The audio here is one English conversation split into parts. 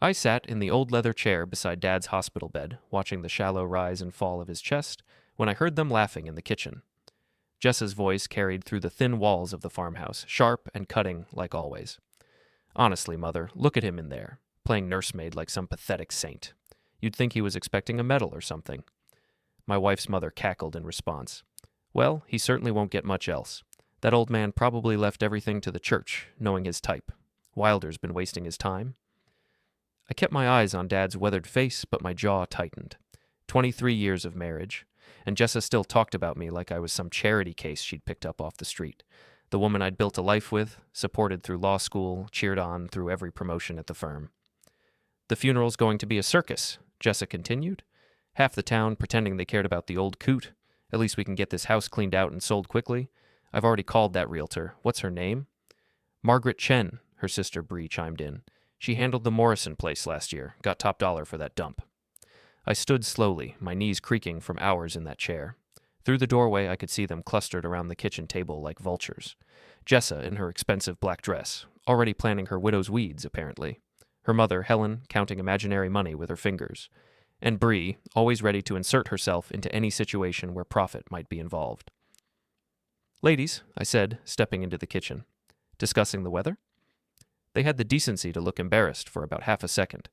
I sat in the old leather chair beside Dad's hospital bed, watching the shallow rise and fall of his chest, when I heard them laughing in the kitchen. Jessa's voice carried through the thin walls of the farmhouse, sharp and cutting like always. Honestly, Mother, look at him in there, playing nursemaid like some pathetic saint. You'd think he was expecting a medal or something. My wife's mother cackled in response. Well, he certainly won't get much else. That old man probably left everything to the church, knowing his type. Wilder's been wasting his time. I kept my eyes on Dad's weathered face, but my jaw tightened. 23 years of marriage, and Jessa still talked about me like I was some charity case she'd picked up off the street. The woman I'd built a life with, supported through law school, cheered on through every promotion at the firm. The funeral's going to be a circus, Jessa continued. Half the town pretending they cared about the old coot. At least we can get this house cleaned out and sold quickly. I've already called that realtor. What's her name? Margaret Chen, her sister Bree chimed in. She handled the Morrison place last year, got top dollar for that dump. I stood slowly, my knees creaking from hours in that chair. Through the doorway, I could see them clustered around the kitchen table like vultures. Jessa in her expensive black dress, already planning her widow's weeds, apparently. Her mother, Helen, counting imaginary money with her fingers. And Bree, always ready to insert herself into any situation where profit might be involved. Ladies, I said, stepping into the kitchen. Discussing the weather? They had the decency to look embarrassed for about half a second.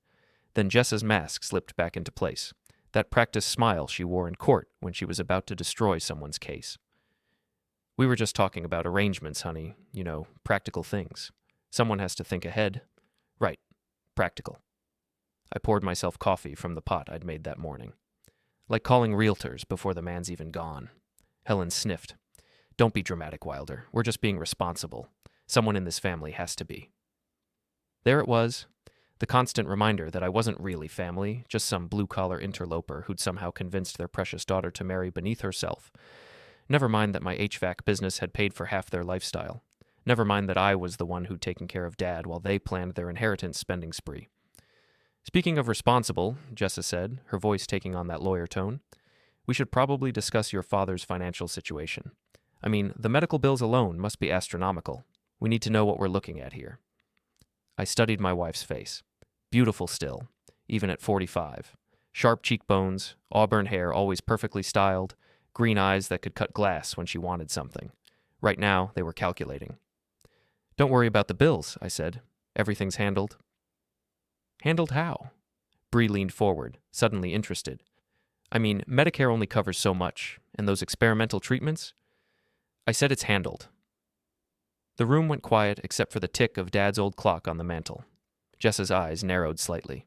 Then Jessa's mask slipped back into place, that practiced smile she wore in court when she was about to destroy someone's case. We were just talking about arrangements, honey. Practical things. Someone has to think ahead. Right, practical. I poured myself coffee from the pot I'd made that morning. Like calling realtors before the man's even gone. Helen sniffed. Don't be dramatic, Wilder. We're just being responsible. Someone in this family has to be. There it was, the constant reminder that I wasn't really family, just some blue-collar interloper who'd somehow convinced their precious daughter to marry beneath herself. Never mind that my HVAC business had paid for half their lifestyle. Never mind that I was the one who'd taken care of Dad while they planned their inheritance spending spree. Speaking of responsible, Jessa said, her voice taking on that lawyer tone, we should probably discuss your father's financial situation. I mean, the medical bills alone must be astronomical. We need to know what we're looking at here. I studied my wife's face. Beautiful still, even at 45. Sharp cheekbones, auburn hair always perfectly styled, green eyes that could cut glass when she wanted something. Right now, they were calculating. Don't worry about the bills, I said. Everything's handled. Handled how? Bree leaned forward, suddenly interested. I mean, Medicare only covers so much, and those experimental treatments? I said it's handled. The room went quiet except for the tick of Dad's old clock on the mantel. Jessa's eyes narrowed slightly.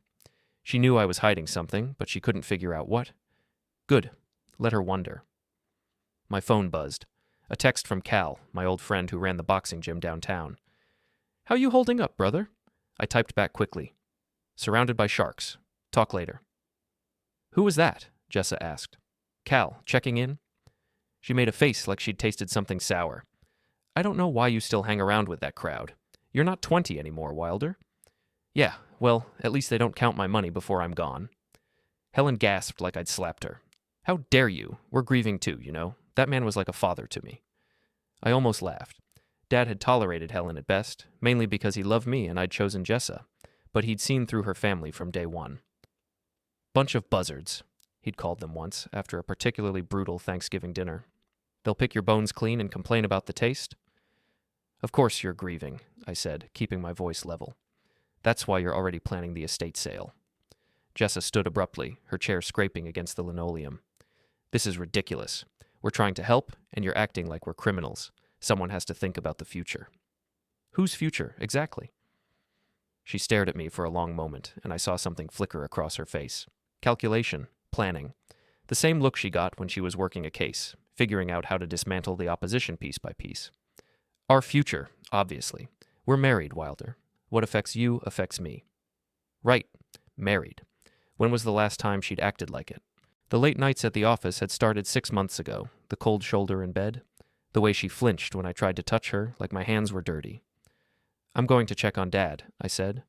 She knew I was hiding something, but she couldn't figure out what. Good. Let her wonder. My phone buzzed. A text from Cal, my old friend who ran the boxing gym downtown. How you holding up, brother? I typed back quickly. Surrounded by sharks. Talk later. Who was that? Jessa asked. Cal, checking in? She made a face like she'd tasted something sour. I don't know why you still hang around with that crowd. You're not 20 anymore, Wilder. Yeah, well, at least they don't count my money before I'm gone. Helen gasped like I'd slapped her. How dare you? We're grieving too, That man was like a father to me. I almost laughed. Dad had tolerated Helen at best, mainly because he loved me and I'd chosen Jessa, but he'd seen through her family from day one. Bunch of buzzards, he'd called them once, after a particularly brutal Thanksgiving dinner. They'll pick your bones clean and complain about the taste. Of course you're grieving, I said, keeping my voice level. That's why you're already planning the estate sale. Jessa stood abruptly, her chair scraping against the linoleum. This is ridiculous. We're trying to help, and you're acting like we're criminals. Someone has to think about the future. Whose future, exactly? She stared at me for a long moment, and I saw something flicker across her face. Calculation, planning. The same look she got when she was working a case, figuring out how to dismantle the opposition piece by piece. Our future, obviously. We're married, Wilder. What affects you affects me. Right, married. When was the last time she'd acted like it? The late nights at the office had started 6 months ago, the cold shoulder in bed, the way she flinched when I tried to touch her like my hands were dirty. I'm going to check on Dad, I said.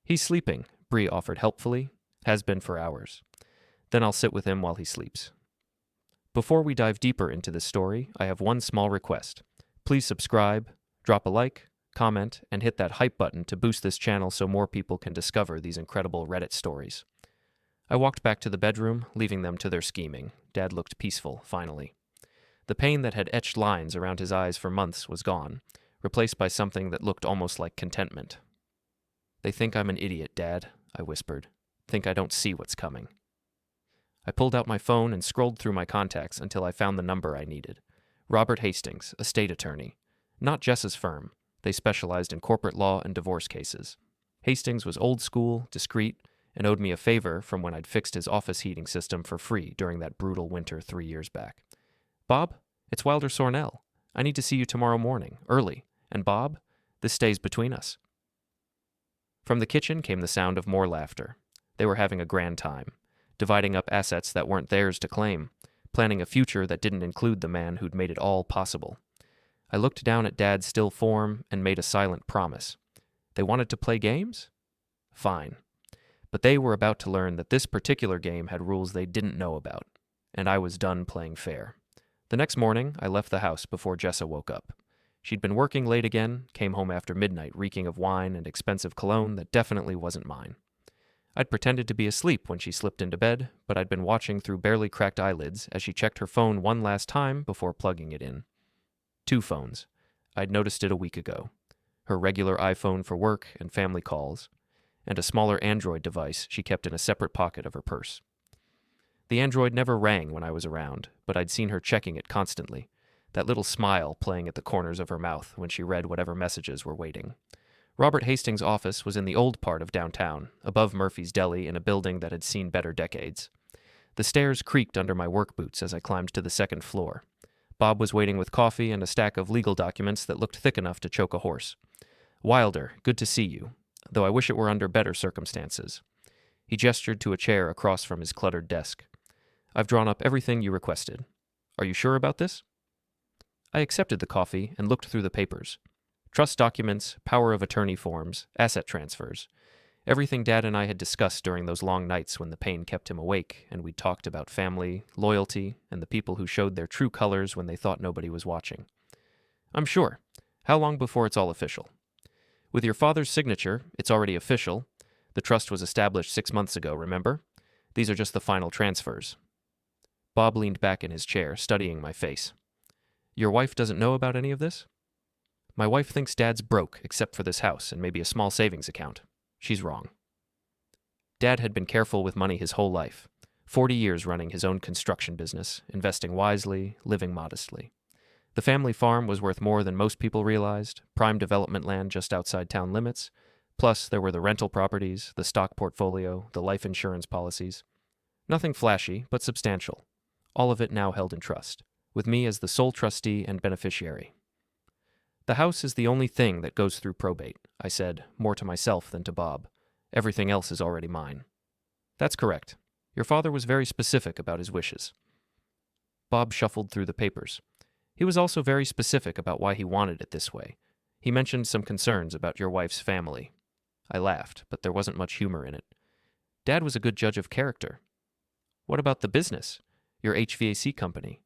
He's sleeping, Bree offered helpfully. Has been for hours. Then I'll sit with him while he sleeps. Before we dive deeper into this story, I have one small request. Please subscribe, drop a like, comment, and hit that hype button to boost this channel so more people can discover these incredible Reddit stories. I walked back to the bedroom, leaving them to their scheming. Dad looked peaceful, finally. The pain that had etched lines around his eyes for months was gone, replaced by something that looked almost like contentment. "They think I'm an idiot, Dad," I whispered. "Think I don't see what's coming." I pulled out my phone and scrolled through my contacts until I found the number I needed. Robert Hastings, a state attorney. Not Jessa's firm. They specialized in corporate law and divorce cases. Hastings was old school, discreet, and owed me a favor from when I'd fixed his office heating system for free during that brutal winter 3 years back. "Bob, it's Wilder Sornel. I need to see you tomorrow morning, early. And Bob, this stays between us." From the kitchen came the sound of more laughter. They were having a grand time, dividing up assets that weren't theirs to claim, planning a future that didn't include the man who'd made it all possible. I looked down at Dad's still form and made a silent promise. They wanted to play games? Fine. But they were about to learn that this particular game had rules they didn't know about, and I was done playing fair. The next morning, I left the house before Jessa woke up. She'd been working late again, came home after midnight reeking of wine and expensive cologne that definitely wasn't mine. I'd pretended to be asleep when she slipped into bed, but I'd been watching through barely cracked eyelids as she checked her phone one last time before plugging it in. 2 phones. I'd noticed it a week ago. Her regular iPhone for work and family calls, and a smaller Android device she kept in a separate pocket of her purse. The Android never rang when I was around, but I'd seen her checking it constantly, that little smile playing at the corners of her mouth when she read whatever messages were waiting. Robert Hastings' office was in the old part of downtown, above Murphy's Deli in a building that had seen better decades. The stairs creaked under my work boots as I climbed to the 2nd floor. Bob was waiting with coffee and a stack of legal documents that looked thick enough to choke a horse. "Wilder, good to see you, though I wish it were under better circumstances." He gestured to a chair across from his cluttered desk. "I've drawn up everything you requested. Are you sure about this?" I accepted the coffee and looked through the papers. Trust documents, power of attorney forms, asset transfers. Everything Dad and I had discussed during those long nights when the pain kept him awake, and we talked about family, loyalty, and the people who showed their true colors when they thought nobody was watching. "I'm sure. How long before it's all official?" "With your father's signature, it's already official. The trust was established 6 months ago, remember? These are just the final transfers." Bob leaned back in his chair, studying my face. "Your wife doesn't know about any of this?" "My wife thinks Dad's broke, except for this house and maybe a small savings account. She's wrong." Dad had been careful with money his whole life, 40 years running his own construction business, investing wisely, living modestly. The family farm was worth more than most people realized, prime development land just outside town limits, plus there were the rental properties, the stock portfolio, the life insurance policies. Nothing flashy, but substantial. All of it now held in trust, with me as the sole trustee and beneficiary. "The house is the only thing that goes through probate," I said, more to myself than to Bob. "Everything else is already mine." "That's correct. Your father was very specific about his wishes." Bob shuffled through the papers. He was also very specific about why he wanted it this way. He mentioned some concerns about your wife's family. I laughed, but there wasn't much humor in it. Dad was a good judge of character. "What about the business? Your HVAC company?"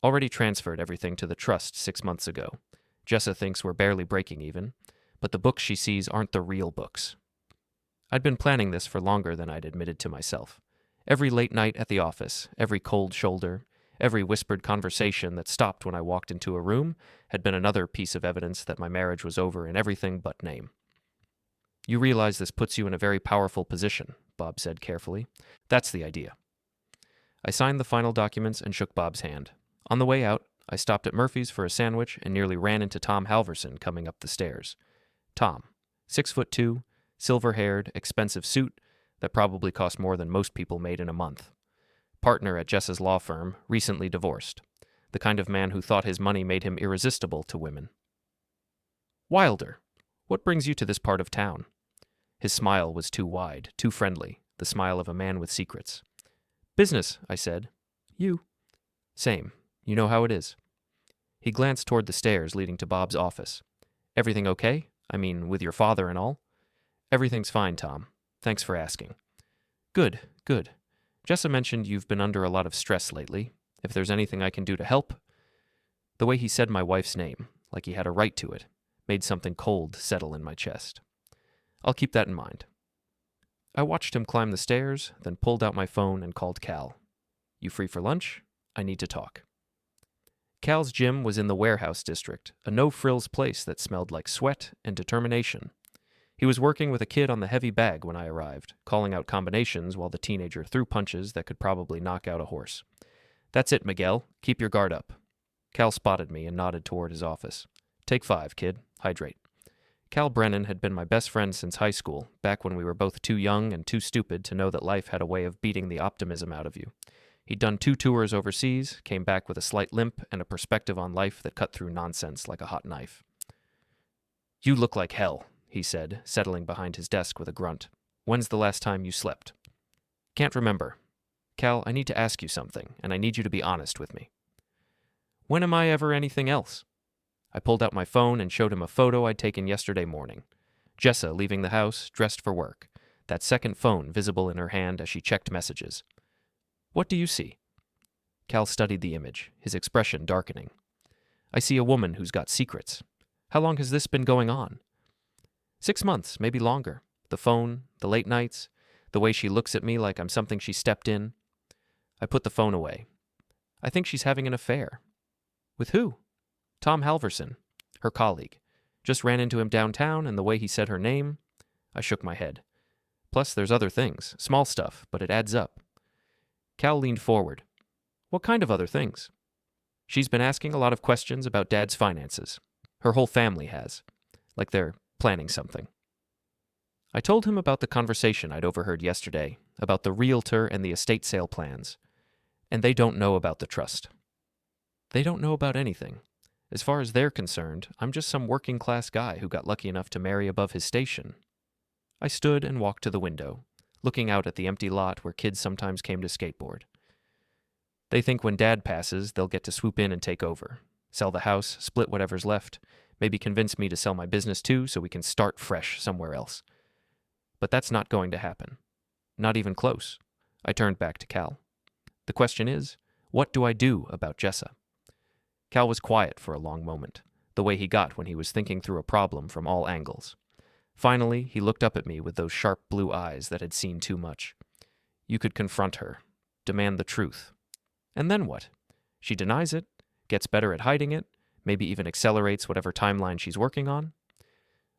"Already transferred everything to the trust 6 months ago. Jessa thinks we're barely breaking even, but the books she sees aren't the real books." I'd been planning this for longer than I'd admitted to myself. Every late night at the office, every cold shoulder, every whispered conversation that stopped when I walked into a room had been another piece of evidence that my marriage was over in everything but name. "You realize this puts you in a very powerful position," Bob said carefully. "That's the idea." I signed the final documents and shook Bob's hand. On the way out, I stopped at Murphy's for a sandwich and nearly ran into Tom Halverson coming up the stairs. Tom, 6'2", silver-haired, expensive suit that probably cost more than most people made in a month. Partner at Jessa's law firm, recently divorced. The kind of man who thought his money made him irresistible to women. "Wilder, what brings you to this part of town?" His smile was too wide, too friendly, the smile of a man with secrets. "Business," I said. "You?" "Same. You know how it is." He glanced toward the stairs leading to Bob's office. "Everything okay? I mean, with your father and all?" "Everything's fine, Tom. Thanks for asking." "Good, good. Jessa mentioned you've been under a lot of stress lately. If there's anything I can do to help." The way he said my wife's name, like he had a right to it, made something cold settle in my chest. I'll keep that in mind. I watched him climb the stairs, then pulled out my phone and called Cal. You free for lunch? I need to talk. Cal's gym was in the warehouse district, a no-frills place that smelled like sweat and determination. He was working with a kid on the heavy bag when I arrived, calling out combinations while the teenager threw punches that could probably knock out a horse. That's it, Miguel. Keep your guard up. Cal spotted me and nodded toward his office. Take 5, kid. Hydrate. Cal Brennan had been my best friend since high school, back when we were both too young and too stupid to know that life had a way of beating the optimism out of you. He'd done 2 tours overseas, came back with a slight limp and a perspective on life that cut through nonsense like a hot knife. You look like hell, he said, settling behind his desk with a grunt. When's the last time you slept? Can't remember. Cal, I need to ask you something, and I need you to be honest with me. When am I ever anything else? I pulled out my phone and showed him a photo I'd taken yesterday morning. Jessa leaving the house, dressed for work, that second phone visible in her hand as she checked messages. What do you see? Cal studied the image, his expression darkening. I see a woman who's got secrets. How long has this been going on? 6 months, maybe longer. The phone, the late nights, the way she looks at me like I'm something she stepped in. I put the phone away. I think she's having an affair. With who? Tom Halverson, her colleague. Just ran into him downtown, and the way he said her name, I shook my head. Plus, there's other things, small stuff, but it adds up. Cal leaned forward. What kind of other things? She's been asking a lot of questions about Dad's finances. Her whole family has. Like they're planning something. I told him about the conversation I'd overheard yesterday, about the realtor and the estate sale plans. And they don't know about the trust. They don't know about anything. As far as they're concerned, I'm just some working-class guy who got lucky enough to marry above his station. I stood and walked to the window, looking out at the empty lot where kids sometimes came to skateboard. They think when Dad passes, they'll get to swoop in and take over, sell the house, split whatever's left, maybe convince me to sell my business too so we can start fresh somewhere else. But that's not going to happen. Not even close. I turned back to Cal. The question is, what do I do about Jessa? Cal was quiet for a long moment, the way he got when he was thinking through a problem from all angles. Finally, he looked up at me with those sharp blue eyes that had seen too much. You could confront her, demand the truth. And then what? She denies it, gets better at hiding it, maybe even accelerates whatever timeline she's working on.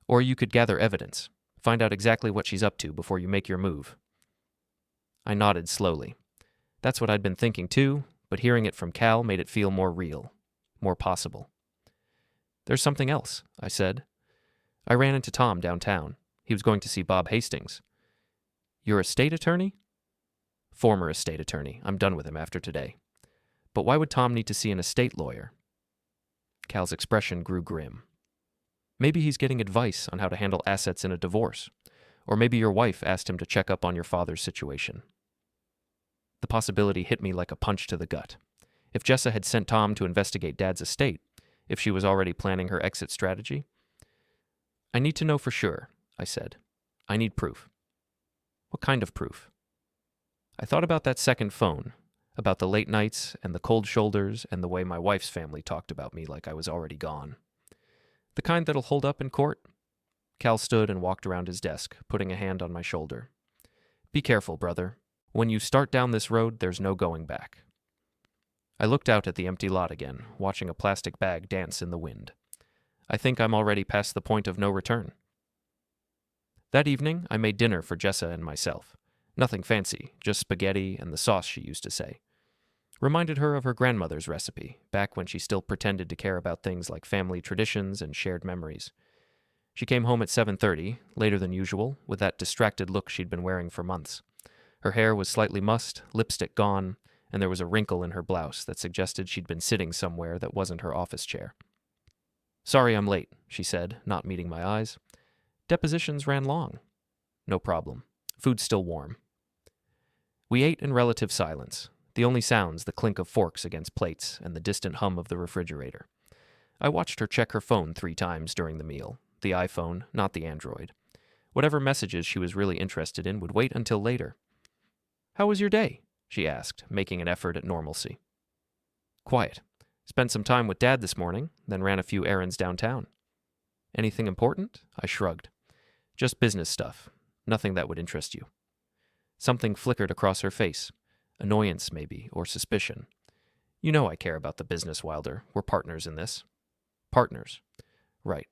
Or you could gather evidence, find out exactly what she's up to before you make your move. I nodded slowly. That's what I'd been thinking too, but hearing it from Cal made it feel more real. More possible. There's something else, I said. I ran into Tom downtown. He was going to see Bob Hastings. Your estate attorney? Former estate attorney. I'm done with him after today. But why would Tom need to see an estate lawyer? Cal's expression grew grim. Maybe he's getting advice on how to handle assets in a divorce. Or maybe your wife asked him to check up on your father's situation. The possibility hit me like a punch to the gut. If Jessa had sent Tom to investigate Dad's estate, if she was already planning her exit strategy. I need to know for sure, I said. I need proof. What kind of proof? I thought about that second phone, about the late nights and the cold shoulders and the way my wife's family talked about me like I was already gone. The kind that'll hold up in court? Cal stood and walked around his desk, putting a hand on my shoulder. Be careful, brother. When you start down this road, there's no going back. I looked out at the empty lot again, watching a plastic bag dance in the wind. I think I'm already past the point of no return. That evening, I made dinner for Jessa and myself. Nothing fancy, just spaghetti and the sauce she used to say. Reminded her of her grandmother's recipe, back when she still pretended to care about things like family traditions and shared memories. She came home at 7:30, later than usual, with that distracted look she'd been wearing for months. Her hair was slightly mussed, lipstick gone, and there was a wrinkle in her blouse that suggested she'd been sitting somewhere that wasn't her office chair. Sorry I'm late, she said, not meeting my eyes. Depositions ran long. No problem. Food's still warm. We ate in relative silence, the only sounds the clink of forks against plates and the distant hum of the refrigerator. I watched her check her phone 3 times during the meal, the iPhone, not the Android. Whatever messages she was really interested in would wait until later. How was your day? She asked, making an effort at normalcy. Quiet. Spent some time with Dad this morning, then ran a few errands downtown. Anything important? I shrugged. Just business stuff. Nothing that would interest you. Something flickered across her face. Annoyance, maybe, or suspicion. You know I care about the business, Wilder. We're partners in this. Partners. Right.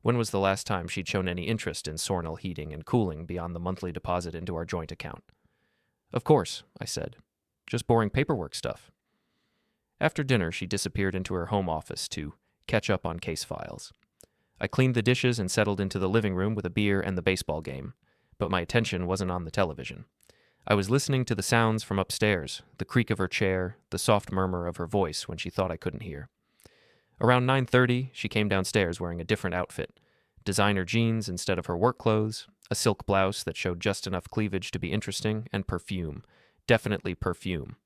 When was the last time she'd shown any interest in Sornel heating and cooling beyond the monthly deposit into our joint account? Of course, I said. Just boring paperwork stuff. After dinner, she disappeared into her home office to catch up on case files. I cleaned the dishes and settled into the living room with a beer and the baseball game, but my attention wasn't on the television. I was listening to the sounds from upstairs, the creak of her chair, the soft murmur of her voice when she thought I couldn't hear. Around 9:30, she came downstairs wearing a different outfit, designer jeans instead of her work clothes, a silk blouse that showed just enough cleavage to be interesting, and perfume. Definitely perfume.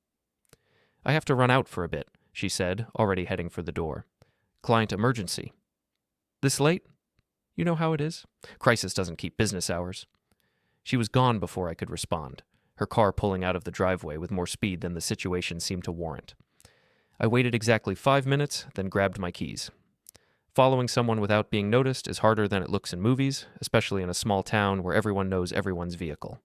I have to run out for a bit, she said, already heading for the door. Client emergency. This late? You know how it is. Crisis doesn't keep business hours. She was gone before I could respond, her car pulling out of the driveway with more speed than the situation seemed to warrant. I waited exactly 5 minutes, then grabbed my keys. Following someone without being noticed is harder than it looks in movies, especially in a small town where everyone knows everyone's vehicle.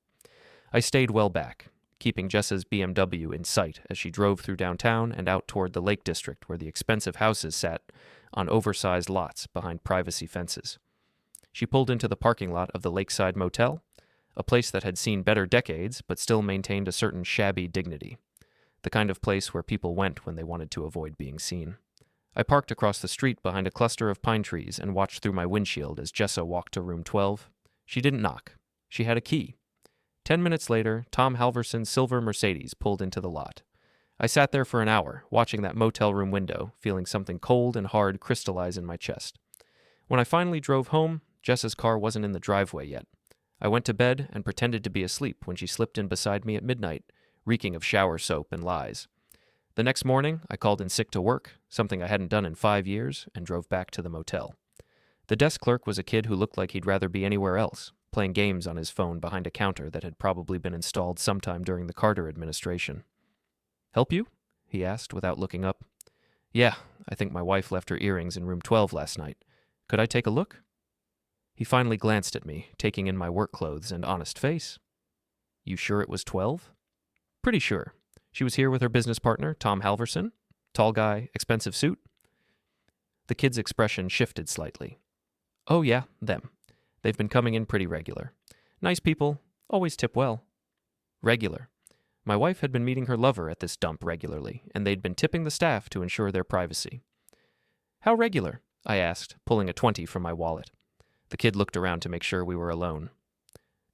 I stayed well back, keeping Jessa's BMW in sight as she drove through downtown and out toward the Lake District where the expensive houses sat on oversized lots behind privacy fences. She pulled into the parking lot of the Lakeside Motel, a place that had seen better decades but still maintained a certain shabby dignity, the kind of place where people went when they wanted to avoid being seen. I parked across the street behind a cluster of pine trees and watched through my windshield as Jessa walked to room 12. She didn't knock. She had a key. 10 minutes later, Tom Halverson's silver Mercedes pulled into the lot. I sat there for an hour, watching that motel room window, feeling something cold and hard crystallize in my chest. When I finally drove home, Jessa's car wasn't in the driveway yet. I went to bed and pretended to be asleep when she slipped in beside me at midnight, reeking of shower soap and lies. The next morning, I called in sick to work, something I hadn't done in 5 years, and drove back to the motel. The desk clerk was a kid who looked like he'd rather be anywhere else, playing games on his phone behind a counter that had probably been installed sometime during the Carter administration. "Help you?" he asked without looking up. "Yeah, I think my wife left her earrings in room 12 last night. Could I take a look?" He finally glanced at me, taking in my work clothes and honest face. "You sure it was 12? "Pretty sure. She was here with her business partner, Tom Halverson. Tall guy, expensive suit." The kid's expression shifted slightly. "Oh yeah, them. They've been coming in pretty regular. Nice people, always tip well." Regular. My wife had been meeting her lover at this dump regularly, and they'd been tipping the staff to ensure their privacy. "How regular?" I asked, pulling a 20 from my wallet. The kid looked around to make sure we were alone.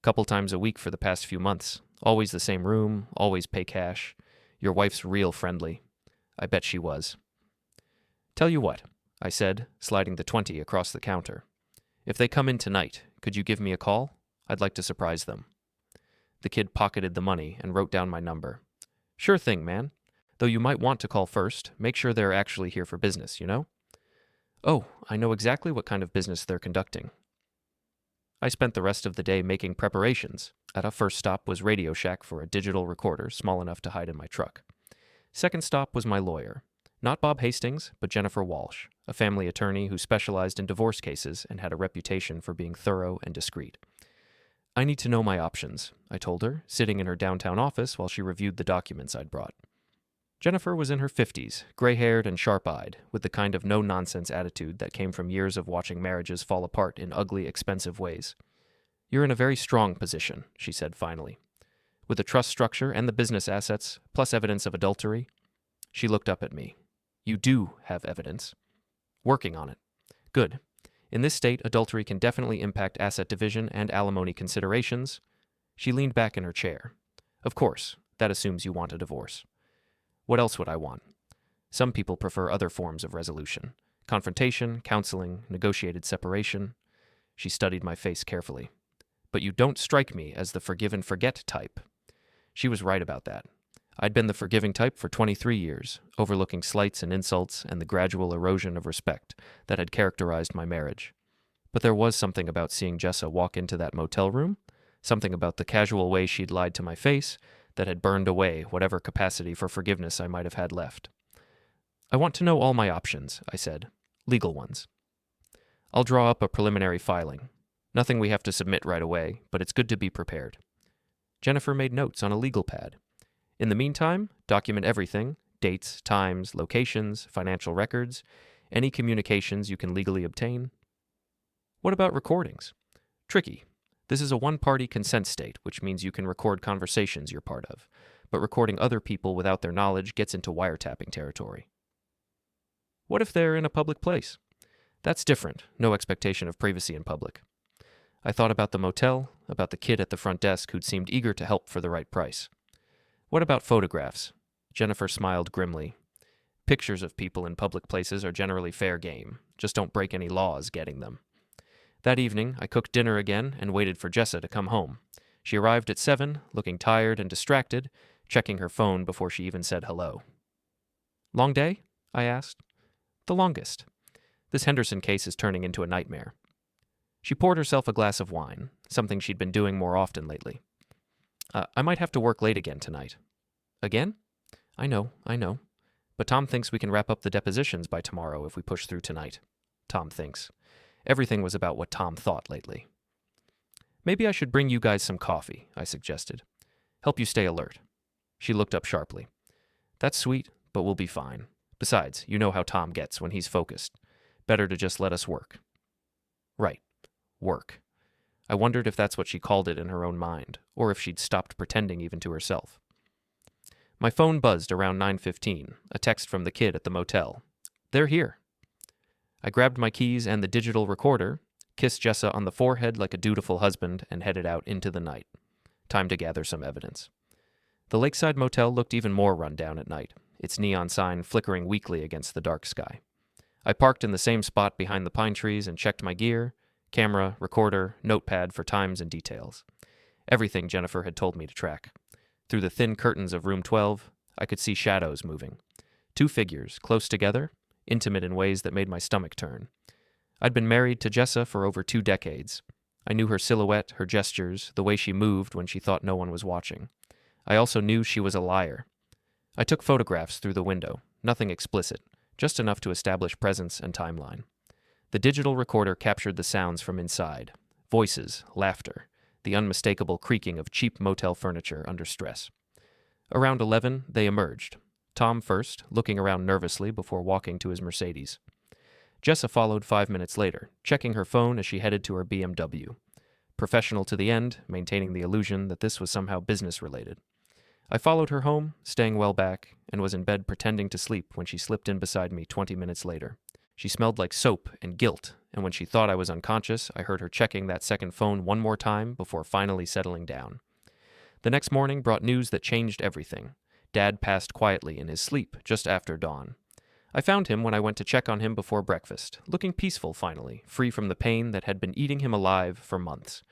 "Couple times a week for the past few months. Always the same room, always pay cash. Your wife's real friendly." I bet she was. "Tell you what," I said, sliding the 20 across the counter. "If they come in tonight, could you give me a call? I'd like to surprise them." The kid pocketed the money and wrote down my number. "Sure thing, man. Though you might want to call first. Make sure they're actually here for business, you know?" "Oh, I know exactly what kind of business they're conducting." I spent the rest of the day making preparations. Our first stop was Radio Shack for a digital recorder small enough to hide in my truck. Second stop was my lawyer. Not Bob Hastings, but Jennifer Walsh, a family attorney who specialized in divorce cases and had a reputation for being thorough and discreet. "I need to know my options," I told her, sitting in her downtown office while she reviewed the documents I'd brought. Jennifer was in her 50s, gray-haired and sharp-eyed, with the kind of no-nonsense attitude that came from years of watching marriages fall apart in ugly, expensive ways. "You're in a very strong position," she said finally. "With the trust structure and the business assets, plus evidence of adultery." She looked up at me. "You do have evidence." "Working on it." "Good. In this state, adultery can definitely impact asset division and alimony considerations." She leaned back in her chair. "Of course, that assumes you want a divorce." "What else would I want?" "Some people prefer other forms of resolution. Confrontation, counseling, negotiated separation." She studied my face carefully. "But you don't strike me as the forgive and forget type." She was right about that. I'd been the forgiving type for 23 years, overlooking slights and insults and the gradual erosion of respect that had characterized my marriage. But there was something about seeing Jessa walk into that motel room, something about the casual way she'd lied to my face, that had burned away whatever capacity for forgiveness I might have had left. "I want to know all my options," I said. "Legal ones." I'll draw up a preliminary filing. Nothing we have to submit right away, but it's good to be prepared. Jennifer made notes on a legal pad. In the meantime, document everything: dates, times, locations, financial records, any communications you can legally obtain. What about recordings? Tricky. This is a one-party consent state, which means you can record conversations you're part of, but recording other people without their knowledge gets into wiretapping territory. What if they're in a public place? That's different. No expectation of privacy in public. I thought about the motel, about the kid at the front desk who'd seemed eager to help for the right price. What about photographs? Jennifer smiled grimly. Pictures of people in public places are generally fair game. Just don't break any laws getting them. That evening, I cooked dinner again and waited for Jessa to come home. She arrived at 7, looking tired and distracted, checking her phone before she even said hello. Long day? I asked. The longest. This Henderson case is turning into a nightmare. She poured herself a glass of wine, something she'd been doing more often lately. I might have to work late again tonight. Again? I know. But Tom thinks we can wrap up the depositions by tomorrow if we push through tonight. Tom thinks. Everything was about what Tom thought lately. Maybe I should bring you guys some coffee, I suggested. Help you stay alert. She looked up sharply. That's sweet, but we'll be fine. Besides, you know how Tom gets when he's focused. Better to just let us work. Right. Work. I wondered if that's what she called it in her own mind, or if she'd stopped pretending even to herself. My phone buzzed around 9:15, a text from the kid at the motel. They're here. I grabbed my keys and the digital recorder, kissed Jessa on the forehead like a dutiful husband, and headed out into the night. Time to gather some evidence. The lakeside motel looked even more run down at night, its neon sign flickering weakly against the dark sky. I parked in the same spot behind the pine trees and checked my gear: camera, recorder, notepad for times and details. Everything Jennifer had told me to track. Through the thin curtains of room 12, I could see shadows moving. 2 figures, close together, intimate in ways that made my stomach turn. I'd been married to Jessa for over 2 decades. I knew her silhouette, her gestures, the way she moved when she thought no one was watching. I also knew she was a liar. I took photographs through the window, nothing explicit, just enough to establish presence and timeline. The digital recorder captured the sounds from inside: voices, laughter, the unmistakable creaking of cheap motel furniture under stress. Around 11, they emerged. Tom first, looking around nervously before walking to his Mercedes. Jessa followed 5 minutes later, checking her phone as she headed to her BMW. Professional to the end, maintaining the illusion that this was somehow business-related. I followed her home, staying well back, and was in bed pretending to sleep when she slipped in beside me 20 minutes later. She smelled like soap and guilt, and when she thought I was unconscious, I heard her checking that second phone one more time before finally settling down. The next morning brought news that changed everything. Dad passed quietly in his sleep just after dawn. I found him when I went to check on him before breakfast, looking peaceful finally, free from the pain that had been eating him alive for months.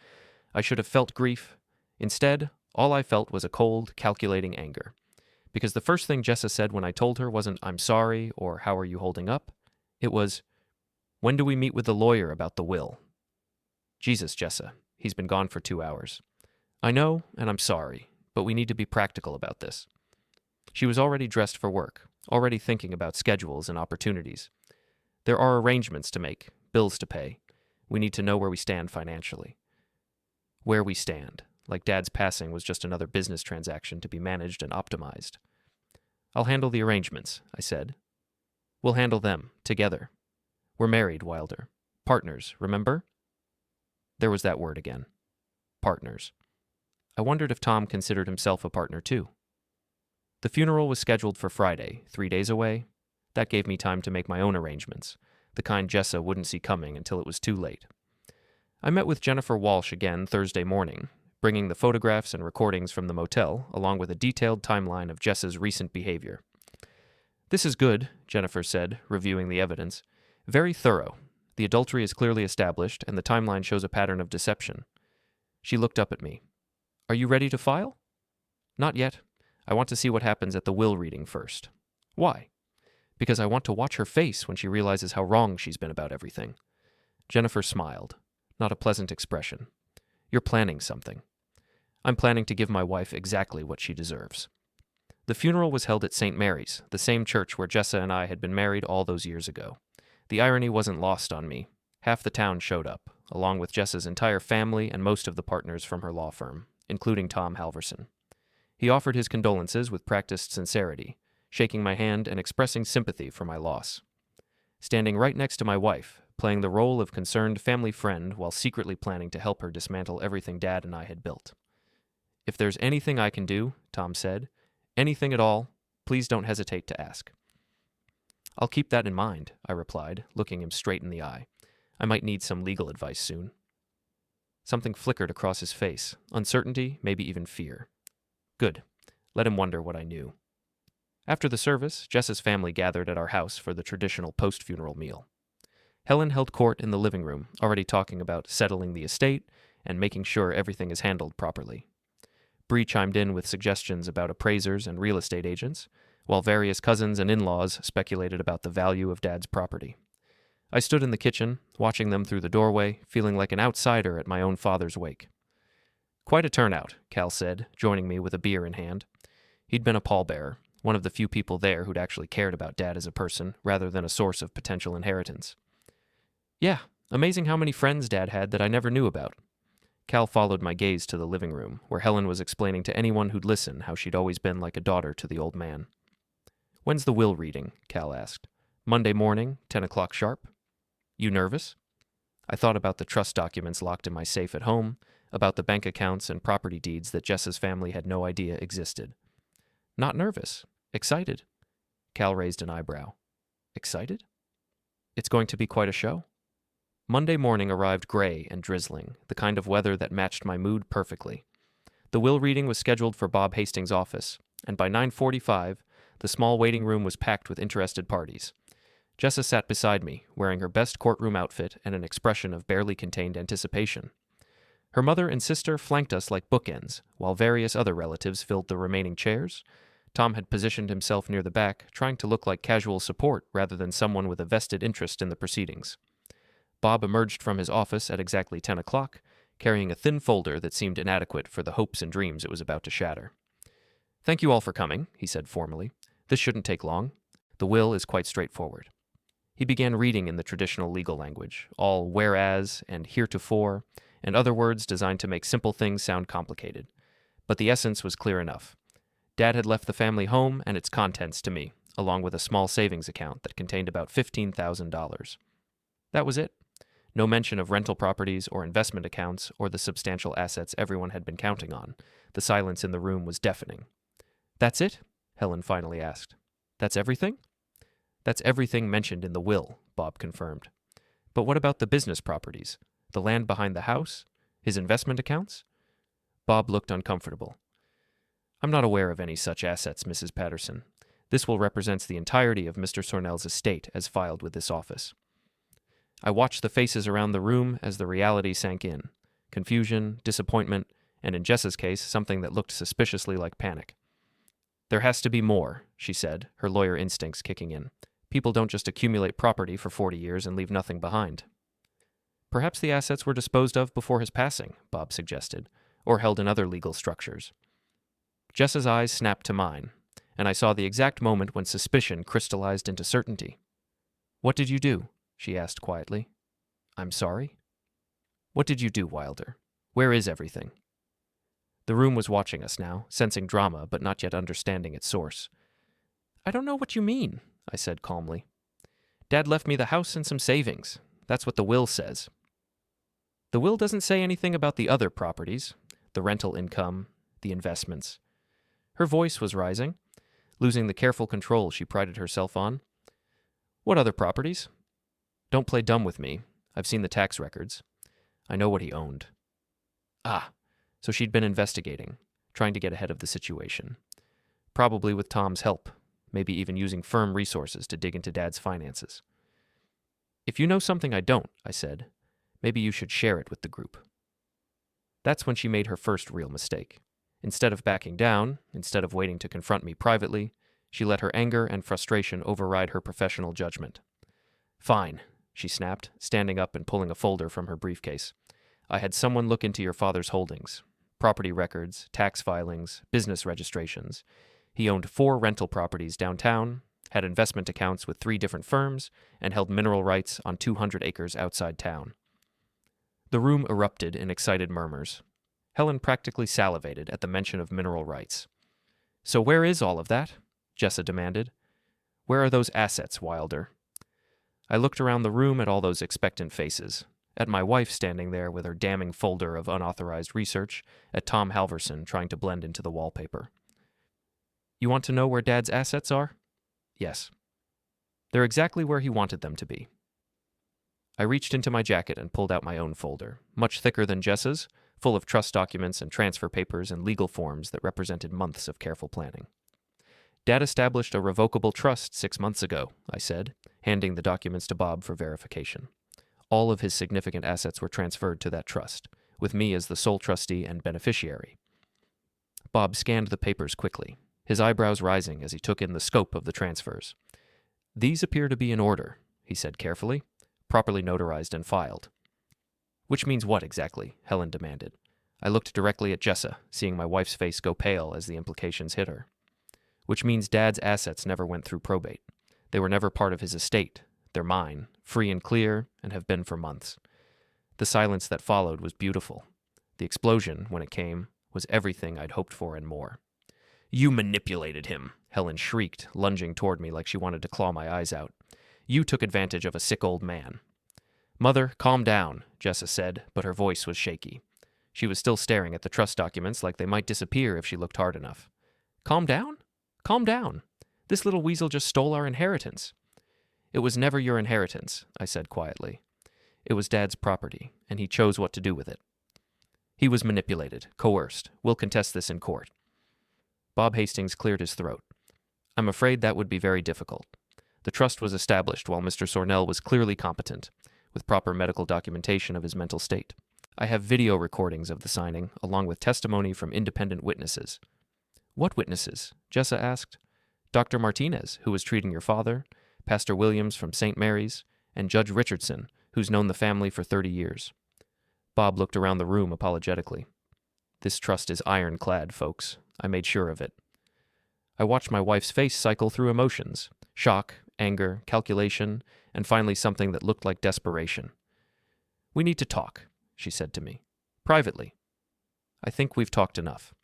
I should have felt grief. Instead, all I felt was a cold, calculating anger. Because the first thing Jessa said when I told her wasn't "I'm sorry" or "How are you holding up?" It was, "When do we meet with the lawyer about the will?" Jesus, Jessa. He's been gone for 2 hours. I know, and I'm sorry, but we need to be practical about this. She was already dressed for work, already thinking about schedules and opportunities. There are arrangements to make, bills to pay. We need to know where we stand financially. Where we stand, like Dad's passing was just another business transaction to be managed and optimized. I'll handle the arrangements, I said. We'll handle them, together. We're married, Wilder. Partners, remember? There was that word again. Partners. I wondered if Tom considered himself a partner too. The funeral was scheduled for Friday, 3 days away. That gave me time to make my own arrangements, the kind Jessa wouldn't see coming until it was too late. I met with Jennifer Walsh again Thursday morning, bringing the photographs and recordings from the motel, along with a detailed timeline of Jessa's recent behavior. This is good, Jennifer said, reviewing the evidence. Very thorough. The adultery is clearly established, and the timeline shows a pattern of deception. She looked up at me. Are you ready to file? Not yet. I want to see what happens at the will reading first. Why? Because I want to watch her face when she realizes how wrong she's been about everything. Jennifer smiled. Not a pleasant expression. You're planning something. I'm planning to give my wife exactly what she deserves. The funeral was held at St. Mary's, the same church where Jessa and I had been married all those years ago. The irony wasn't lost on me. Half the town showed up, along with Jessa's entire family and most of the partners from her law firm, including Tom Halverson. He offered his condolences with practiced sincerity, shaking my hand and expressing sympathy for my loss. Standing right next to my wife, playing the role of concerned family friend while secretly planning to help her dismantle everything Dad and I had built. "If there's anything I can do," Tom said, "anything at all, please don't hesitate to ask." "I'll keep that in mind," I replied, looking him straight in the eye. "I might need some legal advice soon." Something flickered across his face, uncertainty, maybe even fear. Good. Let him wonder what I knew. After the service, Jessa's family gathered at our house for the traditional post-funeral meal. Helen held court in the living room, already talking about settling the estate and making sure everything is handled properly. Bree chimed in with suggestions about appraisers and real estate agents, while various cousins and in-laws speculated about the value of Dad's property. I stood in the kitchen, watching them through the doorway, feeling like an outsider at my own father's wake. "Quite a turnout," Cal said, joining me with a beer in hand. He'd been a pallbearer, one of the few people there who'd actually cared about Dad as a person, rather than a source of potential inheritance. "Yeah, amazing how many friends Dad had that I never knew about." Cal followed my gaze to the living room, where Helen was explaining to anyone who'd listen how she'd always been like a daughter to the old man. "When's the will reading?" Cal asked. "Monday morning, 10 o'clock sharp." "You nervous?" I thought about the trust documents locked in my safe at home, about the bank accounts and property deeds that Jessa's family had no idea existed. "Not nervous. Excited." Cal raised an eyebrow. "Excited? It's going to be quite a show." Monday morning arrived gray and drizzling, the kind of weather that matched my mood perfectly. The will reading was scheduled for Bob Hastings' office, and by 9:45, the small waiting room was packed with interested parties. Jessa sat beside me, wearing her best courtroom outfit and an expression of barely contained anticipation. Her mother and sister flanked us like bookends, while various other relatives filled the remaining chairs. Tom had positioned himself near the back, trying to look like casual support rather than someone with a vested interest in the proceedings. Bob emerged from his office at exactly 10 o'clock, carrying a thin folder that seemed inadequate for the hopes and dreams it was about to shatter. "Thank you all for coming," he said formally. "This shouldn't take long. The will is quite straightforward." He began reading in the traditional legal language, all whereas and heretofore, and other words designed to make simple things sound complicated. But the essence was clear enough. Dad had left the family home and its contents to me, along with a small savings account that contained about $15,000. That was it. No mention of rental properties or investment accounts or the substantial assets everyone had been counting on. The silence in the room was deafening. "That's it?" Helen finally asked. "That's everything?" "That's everything mentioned in the will," Bob confirmed. "But what about the business properties? The land behind the house? His investment accounts?" Bob looked uncomfortable. "I'm not aware of any such assets, Mrs. Patterson. This will represent the entirety of Mr. Sornel's estate as filed with this office." I watched the faces around the room as the reality sank in. Confusion, disappointment, and in Jessa's case, something that looked suspiciously like panic. "There has to be more," she said, her lawyer instincts kicking in. "People don't just accumulate property for 40 years and leave nothing behind." "Perhaps the assets were disposed of before his passing," Bob suggested, "or held in other legal structures." Jessa's eyes snapped to mine, and I saw the exact moment when suspicion crystallized into certainty. "What did you do?" she asked quietly. "I'm sorry?" "What did you do, Wilder? Where is everything?" The room was watching us now, sensing drama but not yet understanding its source. "I don't know what you mean," I said calmly. "Dad left me the house and some savings. That's what the will says." "The will doesn't say anything about the other properties, the rental income, the investments." Her voice was rising, losing the careful control she prided herself on. "What other properties?" "Don't play dumb with me. I've seen the tax records. I know what he owned." Ah, so she'd been investigating, trying to get ahead of the situation. Probably with Tom's help, maybe even using firm resources to dig into Dad's finances. "If you know something I don't," I said, "maybe you should share it with the group." That's when she made her first real mistake. Instead of backing down, instead of waiting to confront me privately, she let her anger and frustration override her professional judgment. "Fine," she snapped, standing up and pulling a folder from her briefcase. "I had someone look into your father's holdings. Property records, tax filings, business registrations. He owned 4 rental properties downtown, had investment accounts with 3 different firms, and held mineral rights on 200 acres outside town. The room erupted in excited murmurs. Helen practically salivated at the mention of mineral rights. "So where is all of that?" Jessa demanded. "Where are those assets, Wilder?" I looked around the room at all those expectant faces, at my wife standing there with her damning folder of unauthorized research, at Tom Halverson trying to blend into the wallpaper. "You want to know where Dad's assets are?" "Yes." "They're exactly where he wanted them to be." I reached into my jacket and pulled out my own folder, much thicker than Jessa's, full of trust documents and transfer papers and legal forms that represented months of careful planning. "Dad established a revocable trust 6 months ago," I said, handing the documents to Bob for verification. All of his significant assets were transferred to that trust, with me as the sole trustee and beneficiary. Bob scanned the papers quickly, his eyebrows rising as he took in the scope of the transfers. "These appear to be in order," he said carefully, "properly notarized and filed." "Which means what exactly?" Helen demanded. I looked directly at Jessa, seeing my wife's face go pale as the implications hit her. "Which means Dad's assets never went through probate. They were never part of his estate. They're mine, free and clear, and have been for months." The silence that followed was beautiful. The explosion, when it came, was everything I'd hoped for and more. "You manipulated him," Helen shrieked, lunging toward me like she wanted to claw my eyes out. "You took advantage of a sick old man." "Mother, calm down," Jessa said, but her voice was shaky. She was still staring at the trust documents like they might disappear if she looked hard enough. "Calm down? Calm down. This little weasel just stole our inheritance." "It was never your inheritance," I said quietly. "It was Dad's property, and he chose what to do with it. He was manipulated, coerced. We'll contest this in court." Bob Hastings cleared his throat. "I'm afraid that would be very difficult. The trust was established while Mr. Sornel was clearly competent, with proper medical documentation of his mental state. I have video recordings of the signing, along with testimony from independent witnesses." "What witnesses?" Jessa asked. "Dr. Martinez, who was treating your father, Pastor Williams from St. Mary's, and Judge Richardson, who's known the family for 30 years. Bob looked around the room apologetically. "This trust is ironclad, folks. I made sure of it." I watched my wife's face cycle through emotions: shock, anger, calculation, and finally something that looked like desperation. "We need to talk," she said to me. "Privately. I think we've talked enough."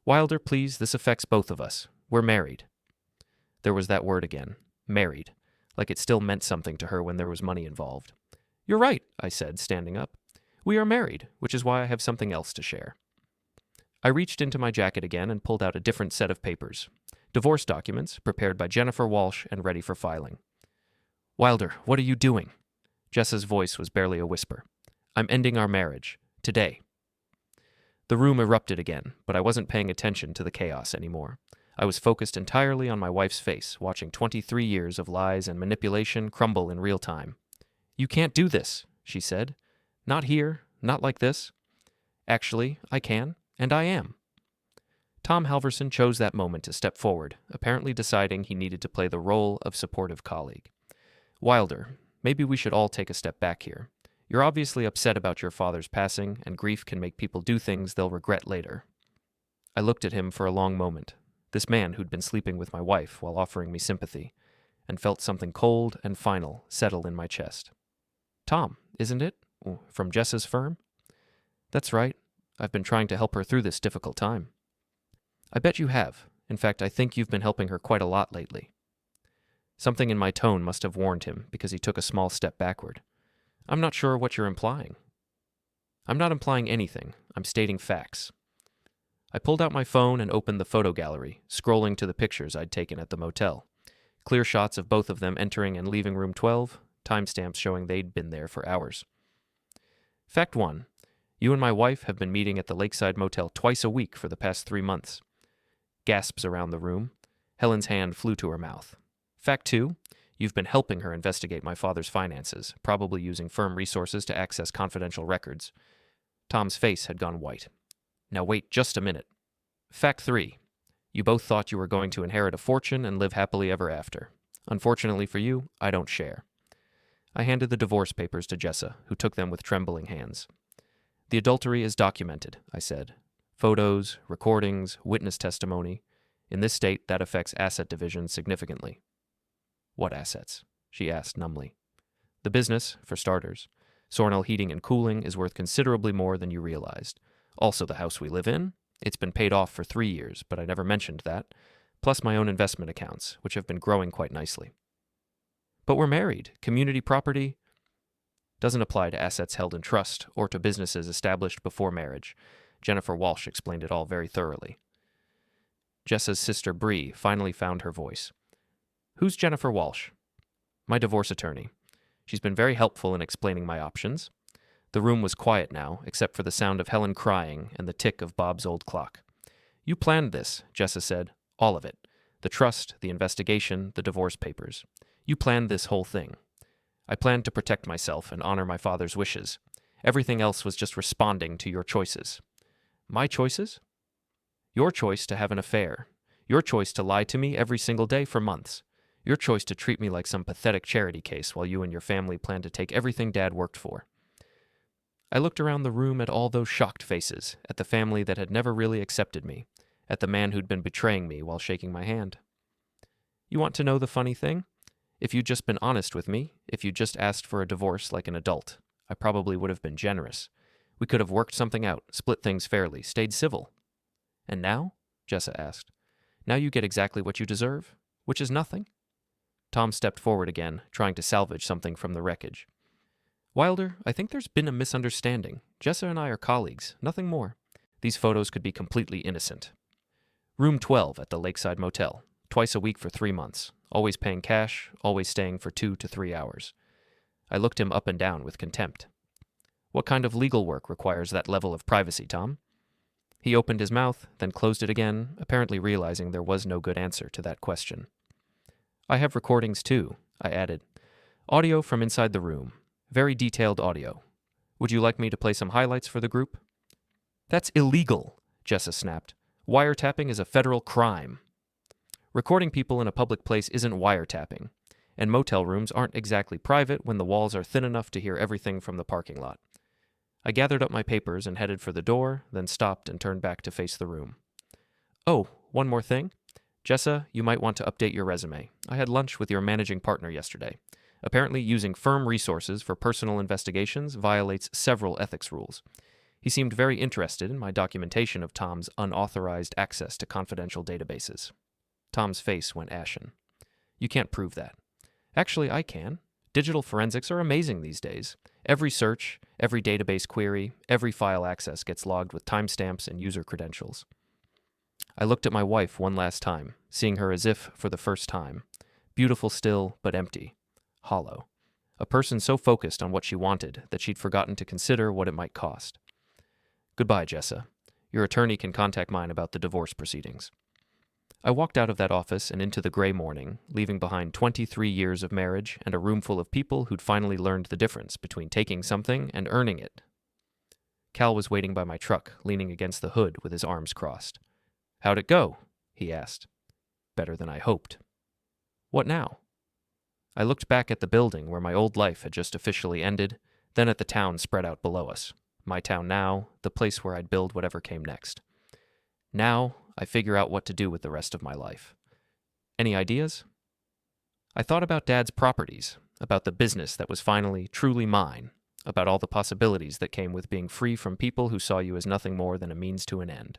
"Wilder, please, this affects both of us. We're married." There was that word again. Married. Like it still meant something to her when there was money involved. "You're right," I said, standing up. "We are married, which is why I have something else to share." I reached into my jacket again and pulled out a different set of papers. Divorce documents, prepared by Jennifer Walsh and ready for filing. "Wilder, what are you doing?" Jessa's voice was barely a whisper. "I'm ending our marriage. Today." The room erupted again, but I wasn't paying attention to the chaos anymore. I was focused entirely on my wife's face, watching 23 years of lies and manipulation crumble in real time. "You can't do this," she said. "Not here, not like this." "Actually, I can, and I am." Tom Halverson chose that moment to step forward, apparently deciding he needed to play the role of supportive colleague. "Wilder, maybe we should all take a step back here. You're obviously upset about your father's passing, and grief can make people do things they'll regret later." I looked at him for a long moment, this man who'd been sleeping with my wife while offering me sympathy, and felt something cold and final settle in my chest. "Tom, isn't it? From Jessa's firm?" "That's right. I've been trying to help her through this difficult time." "I bet you have. In fact, I think you've been helping her quite a lot lately." Something in my tone must have warned him, because he took a small step backward. "I'm not sure what you're implying." "I'm not implying anything. I'm stating facts." I pulled out my phone and opened the photo gallery, scrolling to the pictures I'd taken at the motel. Clear shots of both of them entering and leaving room 12, timestamps showing they'd been there for hours. "Fact 1. You and my wife have been meeting at the Lakeside Motel twice a week for the past 3 months." Gasps around the room. Helen's hand flew to her mouth. "Fact 2. You've been helping her investigate my father's finances, probably using firm resources to access confidential records." Tom's face had gone white. "Now wait just a minute." "Fact 3. You both thought you were going to inherit a fortune and live happily ever after. Unfortunately for you, I don't share." I handed the divorce papers to Jessa, who took them with trembling hands. "The adultery is documented," I said. "Photos, recordings, witness testimony. In this state, that affects asset division significantly. What assets? She asked numbly. The business, for starters. Sornel Heating and Cooling is worth considerably more than you realized. Also the house we live in. It's been paid off for 3 years, but I never mentioned that. Plus my own investment accounts, which have been growing quite nicely. But we're married. Community property doesn't apply to assets held in trust or to businesses established before marriage. Jennifer Walsh explained it all very thoroughly. Jessa's sister Bree finally found her voice. Who's Jennifer Walsh? My divorce attorney. She's been very helpful in explaining my options. The room was quiet now, except for the sound of Helen crying and the tick of Bob's old clock. You planned this, Jessa said. All of it. The trust, the investigation, the divorce papers. You planned this whole thing. I planned to protect myself and honor my father's wishes. Everything else was just responding to your choices. My choices? Your choice to have an affair. Your choice to lie to me every single day for months. Your choice to treat me like some pathetic charity case while you and your family planned to take everything Dad worked for. I looked around the room at all those shocked faces, at the family that had never really accepted me, at the man who'd been betraying me while shaking my hand. You want to know the funny thing? If you'd just been honest with me, if you'd just asked for a divorce like an adult, I probably would have been generous. We could have worked something out, split things fairly, stayed civil. And now? Jessa asked. Now you get exactly what you deserve, which is nothing. Tom stepped forward again, trying to salvage something from the wreckage. Wilder, I think there's been a misunderstanding. Jessa and I are colleagues, nothing more. These photos could be completely innocent. Room 12 at the Lakeside Motel, twice a week for 3 months, always paying cash, always staying for 2 to 3 hours. I looked him up and down with contempt. What kind of legal work requires that level of privacy, Tom? He opened his mouth, then closed it again, apparently realizing there was no good answer to that question. I have recordings too, I added. Audio from inside the room. Very detailed audio. Would you like me to play some highlights for the group? That's illegal, Jessa snapped. Wiretapping is a federal crime. Recording people in a public place isn't wiretapping, and motel rooms aren't exactly private when the walls are thin enough to hear everything from the parking lot. I gathered up my papers and headed for the door, then stopped and turned back to face the room. Oh, one more thing. Jessa, you might want to update your resume. I had lunch with your managing partner yesterday. Apparently, using firm resources for personal investigations violates several ethics rules. He seemed very interested in my documentation of Tom's unauthorized access to confidential databases. Tom's face went ashen. You can't prove that. Actually, I can. Digital forensics are amazing these days. Every search, every database query, every file access gets logged with timestamps and user credentials. I looked at my wife one last time, seeing her as if for the first time. Beautiful still, but empty. Hollow. A person so focused on what she wanted that she'd forgotten to consider what it might cost. Goodbye, Jessa. Your attorney can contact mine about the divorce proceedings. I walked out of that office and into the gray morning, leaving behind 23 years of marriage and a room full of people who'd finally learned the difference between taking something and earning it. Cal was waiting by my truck, leaning against the hood with his arms crossed. How'd it go? He asked. Better than I hoped. What now? I looked back at the building where my old life had just officially ended, then at the town spread out below us. My town now, the place where I'd build whatever came next. Now, I figure out what to do with the rest of my life. Any ideas? I thought about Dad's properties, about the business that was finally, truly mine, about all the possibilities that came with being free from people who saw you as nothing more than a means to an end.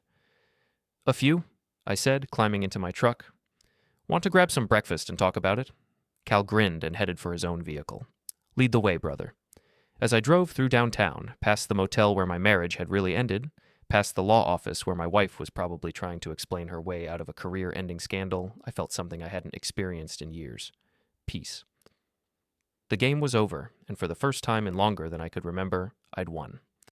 A few, I said, climbing into my truck. Want to grab some breakfast and talk about it? Cal grinned and headed for his own vehicle. Lead the way, brother. As I drove through downtown, past the motel where my marriage had really ended, past the law office where my wife was probably trying to explain her way out of a career-ending scandal, I felt something I hadn't experienced in years. Peace. The game was over, and for the first time in longer than I could remember, I'd won.